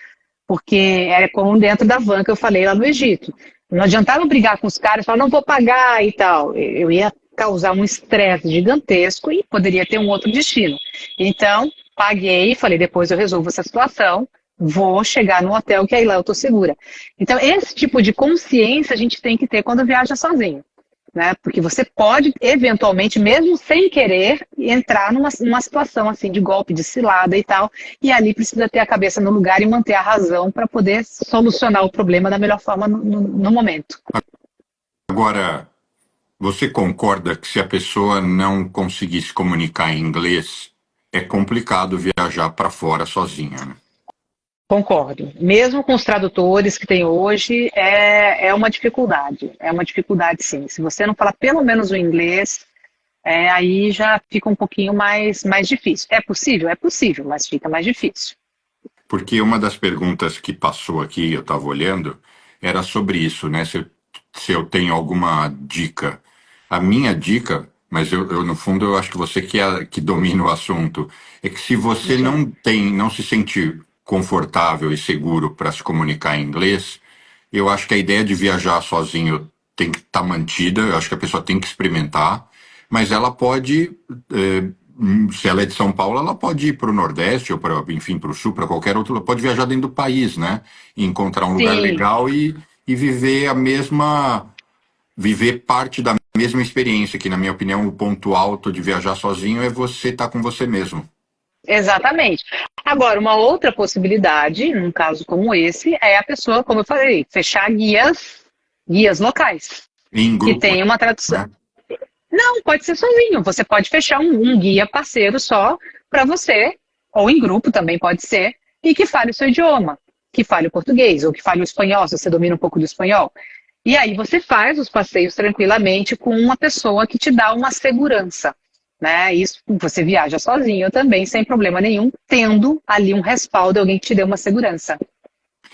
Porque é como dentro da van que eu falei lá no Egito. Não adiantava brigar com os caras, falar, não vou pagar e tal. Eu ia causar um estresse gigantesco e poderia ter um outro destino. Então, paguei, falei, depois eu resolvo essa situação, vou chegar no hotel que aí lá eu estou segura. Então, esse tipo de consciência a gente tem que ter quando viaja sozinho. Né? Porque você pode, eventualmente, mesmo sem querer, entrar numa situação assim de golpe, de cilada e tal, e ali precisa ter a cabeça no lugar e manter a razão para poder solucionar o problema da melhor forma no momento. Agora, você concorda que se a pessoa não conseguir se comunicar em inglês, é complicado viajar para fora sozinha, né? Concordo. Mesmo com os tradutores que tem hoje, é uma dificuldade. É uma dificuldade, sim. Se você não falar pelo menos o inglês, aí já fica um pouquinho mais difícil. É possível, mas fica mais difícil. Porque uma das perguntas que passou aqui, eu estava olhando, era sobre isso, né? Se eu tenho alguma dica. A minha dica, mas no fundo eu acho que você que domina o assunto, é que se você não se sente confortável e seguro para se comunicar em inglês, eu acho que a ideia de viajar sozinho tem que estar mantida, eu acho que a pessoa tem que experimentar, mas ela pode, se ela é de São Paulo, ela pode ir para o Nordeste ou enfim, para o Sul, para qualquer outro, ela pode viajar dentro do país, né? E encontrar um lugar legal e viver viver parte da mesma experiência, que na minha opinião o ponto alto de viajar sozinho é você estar com você mesmo. Exatamente. Agora, uma outra possibilidade, num caso como esse, é a pessoa, como eu falei, fechar guias locais. Em grupo, que tem uma tradução. Né? Não, pode ser sozinho. Você pode fechar um guia parceiro só para você, ou em grupo também pode ser, e que fale o seu idioma, que fale o português, ou que fale o espanhol, se você domina um pouco do espanhol. E aí você faz os passeios tranquilamente com uma pessoa que te dá uma segurança. Né? Isso você viaja sozinho também, sem problema nenhum, tendo ali um respaldo, alguém que te dê uma segurança.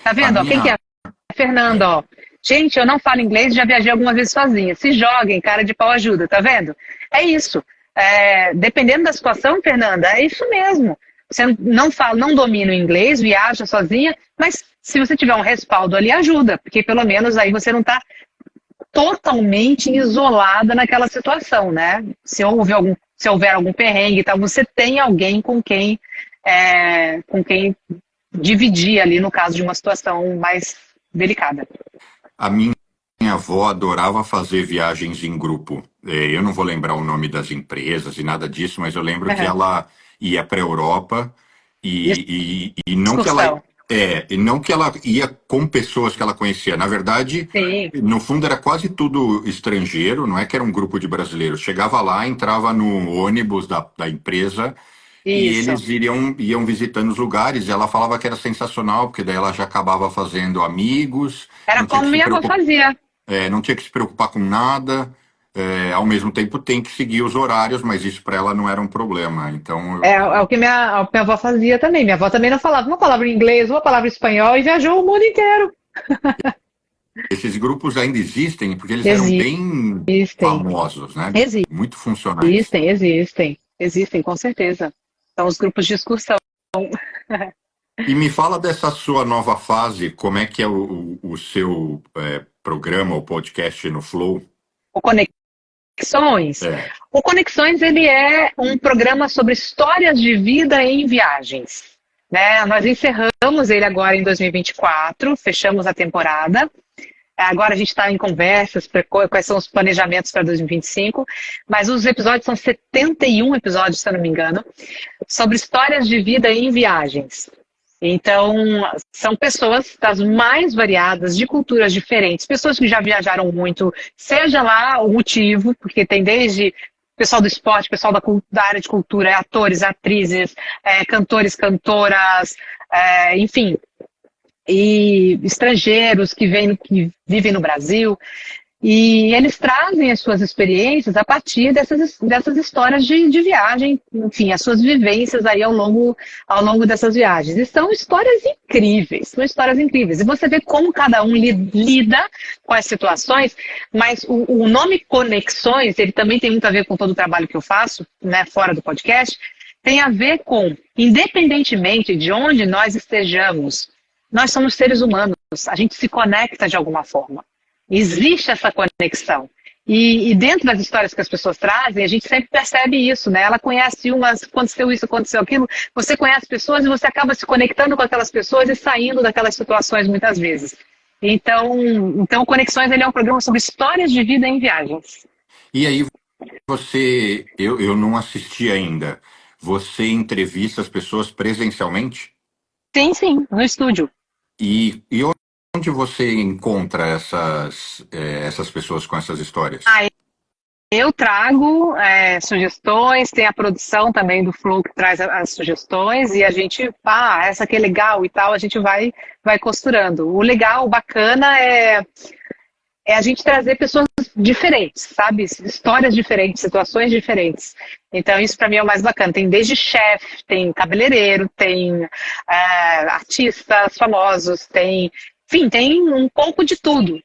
Tá vendo? Ó, quem que é? A Fernanda, ó. Gente, eu não falo inglês, já viajei algumas vezes sozinha. Se joguem, cara de pau ajuda, tá vendo? É isso. Dependendo da situação, Fernanda, é isso mesmo. Você não domina o inglês, viaja sozinha, mas se você tiver um respaldo ali, ajuda, porque pelo menos aí você não está totalmente isolada naquela situação, né? Se houver algum perrengue e tal, você tem alguém com quem dividir ali no caso de uma situação mais delicada. A minha avó adorava fazer viagens em grupo. Eu não vou lembrar o nome das empresas e nada disso, mas eu lembro que ela ia para a Europa e não que ela e não que ela ia com pessoas que ela conhecia. Na verdade, Sim. No fundo era quase tudo estrangeiro, não é que era um grupo de brasileiros. Chegava lá, entrava no ônibus da empresa e eles iam visitando os lugares. E ela falava que era sensacional, porque daí ela já acabava fazendo amigos. Era como minha avó fazia. Não tinha que se preocupar com nada. Ao mesmo tempo tem que seguir os horários, mas isso para ela não era um problema. Então é o que minha avó fazia também. Minha avó também não falava uma palavra em inglês, uma palavra em espanhol e viajou o mundo inteiro. Esses grupos ainda existem porque eles eram bem famosos, né? Muito funcionais. Existem, com certeza. São os grupos de excursão. E me fala dessa sua nova fase, como é que é o seu programa, o podcast no Flow? O Conexões. O Conexões, ele é um programa sobre histórias de vida em viagens. Né? Nós encerramos ele agora em 2024, fechamos a temporada. Agora a gente está em conversas para quais são os planejamentos para 2025, mas os episódios são 71 episódios, se eu não me engano, sobre histórias de vida em viagens. Então, são pessoas das mais variadas, de culturas diferentes, pessoas que já viajaram muito, seja lá o motivo, porque tem desde pessoal do esporte, pessoal da área de cultura, atores, atrizes, cantores, cantoras, enfim, e estrangeiros que vivem no Brasil. E eles trazem as suas experiências a partir dessas histórias de viagem, enfim, as suas vivências aí ao longo dessas viagens. E são histórias incríveis, são histórias incríveis. E você vê como cada um lida com as situações, mas o nome Conexões, ele também tem muito a ver com todo o trabalho que eu faço, né, fora do podcast, tem a ver com, independentemente de onde nós estejamos, nós somos seres humanos, a gente se conecta de alguma forma. Existe essa conexão. E dentro das histórias que as pessoas trazem, a gente sempre percebe isso, né? Ela conhece umas, aconteceu isso, aconteceu aquilo, você conhece pessoas e você acaba se conectando com aquelas pessoas e saindo daquelas situações muitas vezes. Então Conexões, ele é um programa sobre histórias de vida em viagens. E aí eu não assisti ainda, você entrevista as pessoas presencialmente? Sim, no estúdio. E onde você encontra essas pessoas com essas histórias? Eu trago sugestões, tem a produção também do Flow que traz as sugestões e a gente, essa aqui é legal e tal, a gente vai costurando. O legal, o bacana é a gente trazer pessoas diferentes, sabe? Histórias diferentes, situações diferentes. Então isso para mim é o mais bacana. Tem desde chefe, tem cabeleireiro, tem artistas famosos, enfim, tem um pouco de tudo.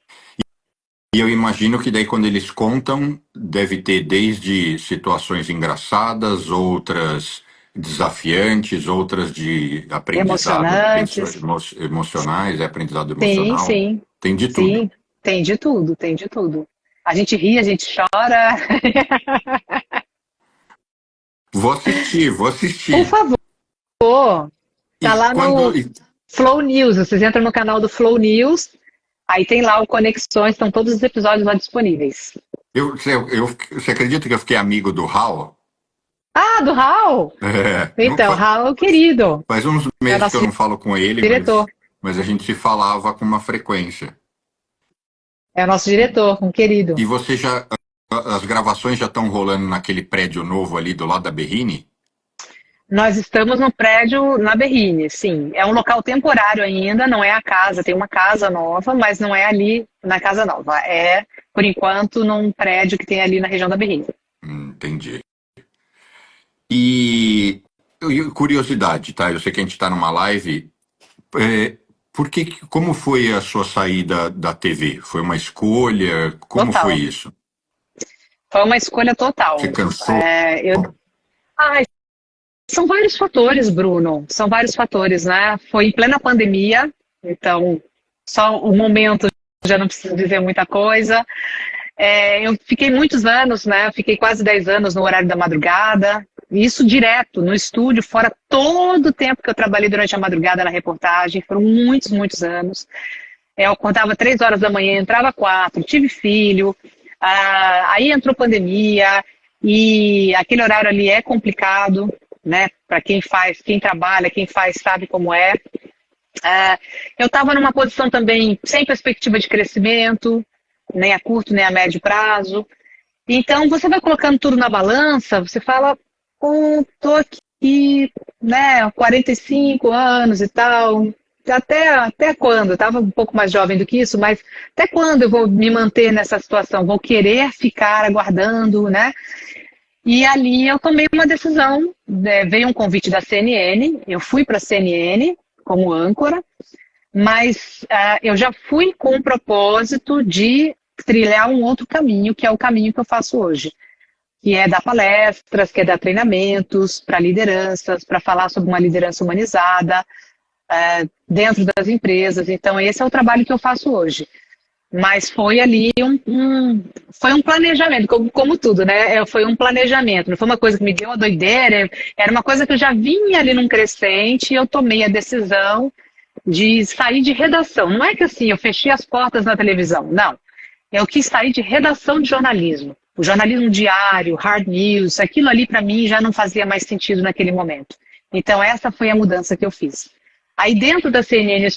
E eu imagino que daí quando eles contam, deve ter desde situações engraçadas, outras desafiantes, outras de aprendizado emocionais, aprendizado emocional. Sim. Tem de tudo. Sim, tem de tudo. A gente ri, a gente chora. Vou assistir. Por favor. Tá lá no Flow News. Vocês entram no canal do Flow News. Aí tem lá o Conexões, estão todos os episódios lá disponíveis. Você acredita que eu fiquei amigo do Raul? Do Raul? Então, Raul, querido. Faz uns meses que eu não falo com ele, diretor. Mas a gente se falava com uma frequência. É o nosso diretor, um querido. E as gravações já estão rolando naquele prédio novo ali do lado da Berrini? Nós estamos no prédio na Berrini, sim. É um local temporário ainda, não é a casa. Tem uma casa nova, mas não é ali na casa nova. É, por enquanto, num prédio que tem ali na região da Berrini. Entendi. E curiosidade, tá? Eu sei que a gente está numa live. Como foi a sua saída da TV? Foi uma escolha? Como Total. foi isso? Foi uma escolha total. Você cansou? São vários fatores, Bruno. São vários fatores, né? Foi em plena pandemia, então só o momento já não preciso dizer muita coisa. Eu fiquei muitos anos, né? Fiquei quase 10 anos no horário da madrugada. Isso direto, no estúdio, fora todo o tempo que eu trabalhei durante a madrugada na reportagem. Foram muitos anos. Eu contava 3 horas da manhã, entrava 4, tive filho. Aí entrou pandemia e aquele horário ali é complicado, né? Para quem trabalha, quem faz sabe como é. Eu estava numa posição também sem perspectiva de crescimento, nem a curto nem a médio prazo. Então você vai colocando tudo na balança, você fala, tô aqui, né, 45 anos e tal, até quando? Eu estava um pouco mais jovem do que isso, mas até quando eu vou me manter nessa situação? Vou querer ficar aguardando, né? E ali eu tomei uma decisão, veio um convite da CNN, eu fui para a CNN como âncora, mas eu já fui com o propósito de trilhar um outro caminho, que é o caminho que eu faço hoje, que é dar palestras, que é dar treinamentos para lideranças, para falar sobre uma liderança humanizada dentro das empresas. Então esse é o trabalho que eu faço hoje. Mas foi ali foi um planejamento, como tudo, né? Foi um planejamento, não foi uma coisa que me deu uma doideira, era uma coisa que eu já vinha ali num crescente e eu tomei a decisão de sair de redação. Não é que assim, eu fechei as portas na televisão, não. Eu quis sair de redação de jornalismo. O jornalismo diário, hard news, aquilo ali para mim já não fazia mais sentido naquele momento. Então essa foi a mudança que eu fiz. Aí dentro da CNN eu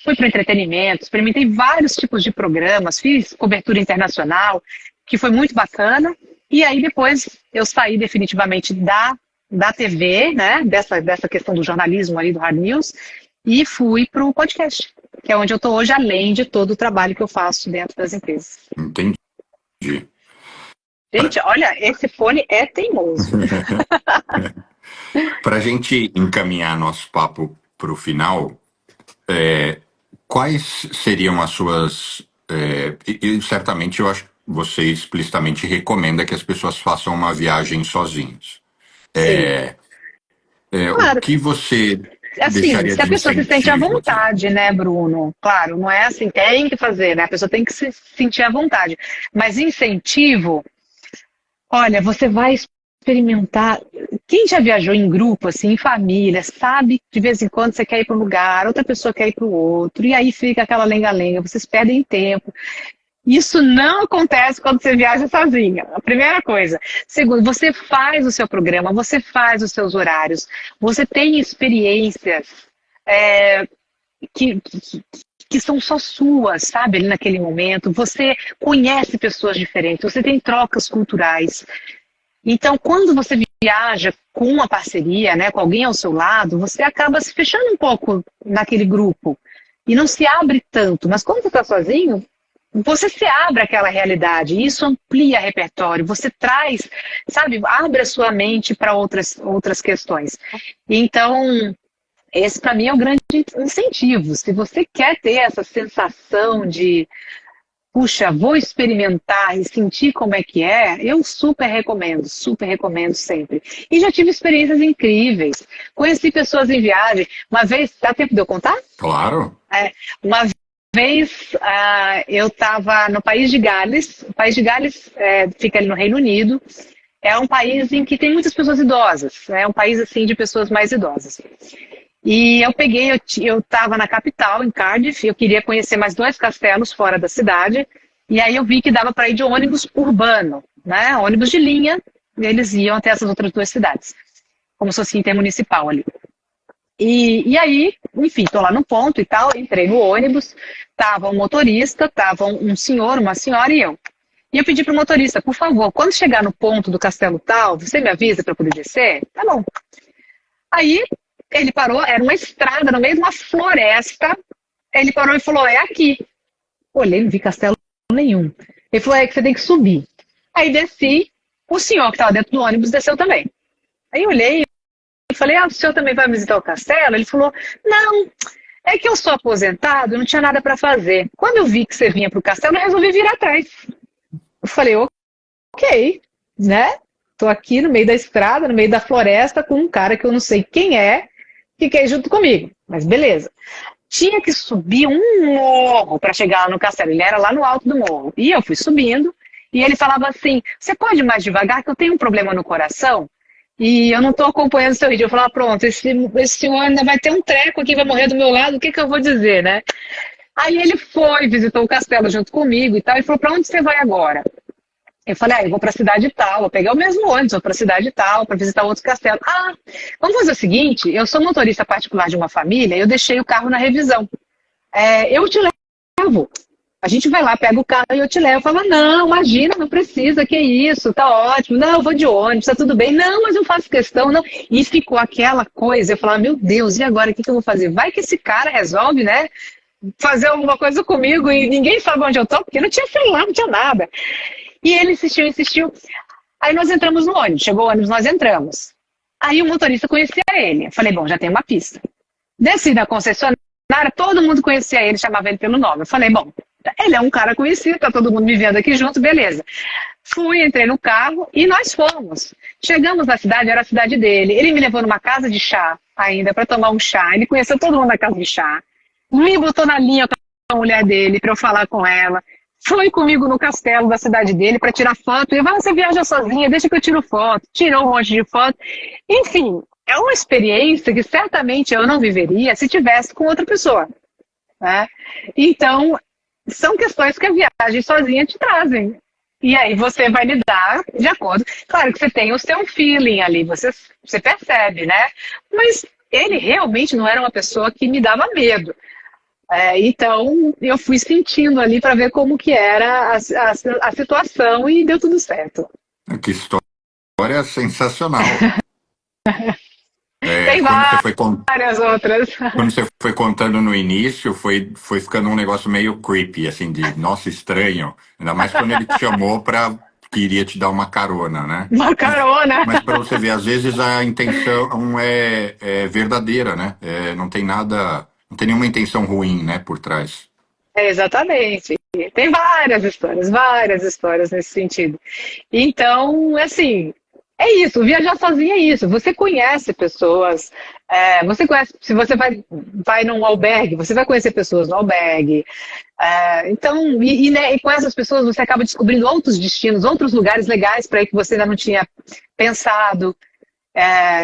fui para entretenimento, experimentei vários tipos de programas, fiz cobertura internacional, que foi muito bacana. E aí depois eu saí definitivamente da TV, né, dessa questão do jornalismo ali, do hard news, e fui para o podcast. que é onde eu estou hoje, além de todo o trabalho que eu faço dentro das empresas. Entendi. Gente, olha, esse fone é teimoso. Para a gente encaminhar nosso papo para o final, quais seriam as suas... e certamente eu acho que você explicitamente recomenda que as pessoas façam uma viagem sozinhos. Sim. O Claro. que você Assim, deixaria se a de pessoa se sente à incentivo, assim? vontade, né, Bruno? Claro, não é assim, tem que fazer, né? A pessoa tem que se sentir à vontade. Mas incentivo, olha, você vai experimentar. Quem já viajou em grupo, assim, em família, sabe que de vez em quando você quer ir para um lugar, outra pessoa quer ir para o outro, e aí fica aquela lenga-lenga, vocês perdem tempo. Isso não acontece quando você viaja sozinha, a primeira coisa. Segundo, você faz o seu programa, você faz os seus horários, você tem experiências é, que são só suas, sabe, ali naquele momento. Você conhece pessoas diferentes, você tem trocas culturais. Então, quando você viaja com uma parceria, né, com alguém ao seu lado, você acaba se fechando um pouco naquele grupo e não se abre tanto. Mas quando você está sozinho, você se abre àquela realidade, e isso amplia repertório, você traz, sabe, abre a sua mente para outras questões. Então, esse para mim é o grande incentivo. Se você quer ter essa sensação de, puxa, vou experimentar e sentir como é que é, eu super recomendo sempre. E já tive experiências incríveis. Conheci pessoas em viagem. Uma vez, dá tempo de eu contar? Claro. Uma vez eu estava no País de Gales. O País de Gales fica ali no Reino Unido. É um país em que tem muitas pessoas idosas. É um país assim de pessoas mais idosas. E eu estava na capital, em Cardiff. Eu queria conhecer mais 2 castelos fora da cidade. E aí eu vi que dava para ir de ônibus urbano, né? Ônibus de linha. E eles iam até essas outras 2 cidades, como se fosse intermunicipal ali. E aí, enfim, tô lá no ponto e tal, entrei no ônibus, tava um motorista, tava um senhor, uma senhora e eu. E eu pedi pro motorista, por favor, quando chegar no ponto do castelo tal, você me avisa para poder descer? Tá bom. Aí ele parou, era uma estrada no meio de uma floresta, ele parou e falou, é aqui. Olhei, não vi castelo nenhum. Ele falou, é que você tem que subir. Aí desci, o senhor que estava dentro do ônibus desceu também. Aí eu olhei, eu falei, o senhor também vai visitar o castelo? Ele falou, não, é que eu sou aposentado, não tinha nada para fazer. Quando eu vi que você vinha para o castelo, eu resolvi vir atrás. Eu falei, ok, né? Tô aqui no meio da estrada, no meio da floresta, com um cara que eu não sei quem é, que quer ir junto comigo. Mas beleza. Tinha que subir um morro para chegar lá no castelo. Ele era lá no alto do morro. E eu fui subindo, e ele falava assim, você pode ir mais devagar, que eu tenho um problema no coração? E eu não estou acompanhando o seu vídeo. Eu falava, pronto, esse senhor ainda vai ter um treco aqui, vai morrer do meu lado, o que eu vou dizer, né? Aí ele foi, visitou o castelo junto comigo e tal, e falou, para onde você vai agora? Eu falei, eu vou para a cidade tal, vou pegar o mesmo ônibus, vou para a cidade tal, para visitar outro castelo. Vamos fazer o seguinte, eu sou motorista particular de uma família, eu deixei o carro na revisão. Eu te levo. A gente vai lá, pega o carro e eu te levo. Eu falo, não, imagina, não precisa, que isso, tá ótimo. Não, eu vou de ônibus, tá tudo bem. Não, mas eu faço questão, não. E ficou aquela coisa, eu falava, meu Deus, e agora, o que eu vou fazer? Vai que esse cara resolve, né, fazer alguma coisa comigo e ninguém sabe onde eu tô, porque não tinha celular, não tinha nada. E ele insistiu. Aí nós entramos no ônibus, chegou o ônibus, nós entramos. Aí o motorista conhecia ele. Eu falei, bom, já tem uma pista. Desci da concessionária, todo mundo conhecia ele, chamava ele pelo nome. Eu falei, bom, ele é um cara conhecido, tá todo mundo me vendo aqui junto, beleza. Fui, entrei no carro e nós fomos. Chegamos na cidade, era a cidade dele. Ele me levou numa casa de chá ainda, para tomar um chá. Ele conheceu todo mundo na casa de chá. Me botou na linha com a mulher dele, para eu falar com ela. Foi comigo no castelo da cidade dele para tirar foto. E você viaja sozinha, deixa que eu tiro foto. Tirou um monte de foto. Enfim, é uma experiência que certamente eu não viveria se tivesse com outra pessoa, né? Então, são questões que a viagem sozinha te trazem. E aí você vai lidar de acordo. Claro que você tem o seu feeling ali, você percebe, né? Mas ele realmente não era uma pessoa que me dava medo. Então, eu fui sentindo ali para ver como que era a situação e deu tudo certo. Que história sensacional. Tem várias outras. quando você foi contando no início, foi ficando um negócio meio creepy, assim, de nossa, estranho. Ainda mais quando ele te chamou para que iria te dar uma carona, né? Uma carona. Mas para você ver, às vezes a intenção é verdadeira, né? Não tem nada, não tem nenhuma intenção ruim, né, por trás. Exatamente. Tem várias histórias nesse sentido. Então, assim, é isso. Viajar sozinha é isso. Você conhece pessoas. Você conhece. Se você vai num albergue, você vai conhecer pessoas no albergue. Então, né, e com essas pessoas você acaba descobrindo outros destinos, outros lugares legais para ir que você ainda não tinha pensado.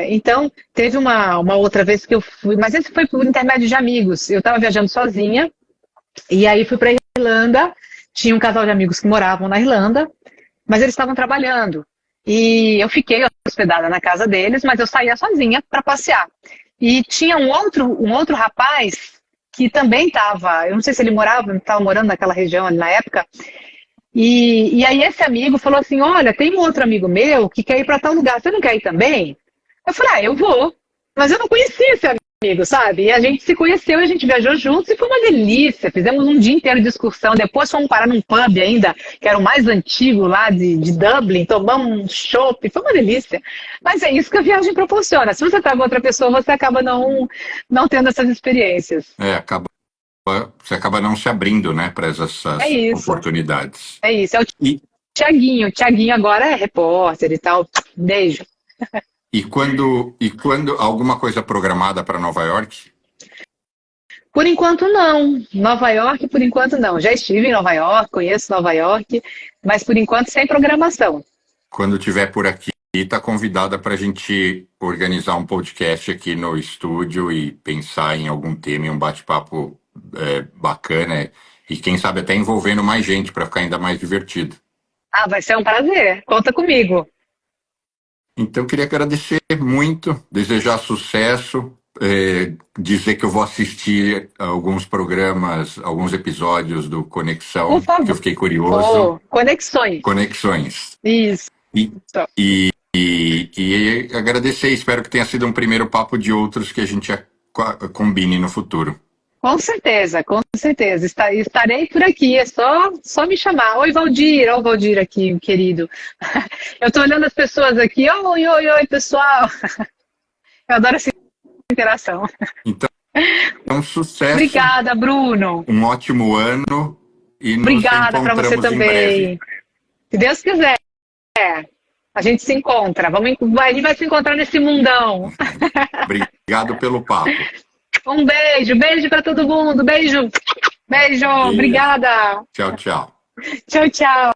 Então, teve uma outra vez que eu fui, mas esse foi por intermédio de amigos. Eu estava viajando sozinha. E aí fui para a Irlanda, tinha um casal de amigos que moravam na Irlanda, mas eles estavam trabalhando. E eu fiquei hospedada na casa deles, mas eu saía sozinha para passear. E tinha um outro rapaz que também estava, eu não sei se ele estava morando naquela região ali na época, e aí esse amigo falou assim, olha, tem um outro amigo meu que quer ir para tal lugar, você não quer ir também? Eu falei, eu vou. Mas eu não conhecia esse amigo, sabe? E a gente se conheceu, a gente viajou juntos e foi uma delícia. Fizemos um dia inteiro de excursão. Depois fomos parar num pub ainda, que era o mais antigo lá de Dublin. Tomamos um chopp, foi uma delícia. Mas é isso que a viagem proporciona. Se você tá com outra pessoa, você acaba não tendo essas experiências. Você acaba não se abrindo, né, para essas É isso. oportunidades. É isso. É o Tiaguinho. O Tiaguinho agora é repórter e tal. Beijo. E quando alguma coisa programada para Nova York? Por enquanto não. Nova York, por enquanto não. Já estive em Nova York, conheço Nova York, mas por enquanto sem programação. Quando estiver por aqui, está convidada para a gente organizar um podcast aqui no estúdio e pensar em algum tema, em um bate-papo bacana e quem sabe até envolvendo mais gente para ficar ainda mais divertido. Vai ser um prazer. Conta comigo. Então, queria agradecer muito, desejar sucesso, dizer que eu vou assistir alguns programas, alguns episódios do Conexão, Por favor. que eu fiquei curioso. Conexões. Isso. E agradecer, espero que tenha sido um primeiro papo de outros que a gente combine no futuro. Com certeza. Estarei por aqui, é só me chamar. Oi, Valdir, olha o Valdir aqui, querido. Eu estou olhando as pessoas aqui, oi, pessoal. Eu adoro essa interação. Então, sucesso. Obrigada, Bruno. Um ótimo ano e nos Obrigada para você encontramos também. em breve. Se Deus quiser, a gente se encontra. A gente vai se encontrar nesse mundão. Obrigado pelo papo. Um beijo para todo mundo. Beijo. Obrigada. Tchau. Tchau.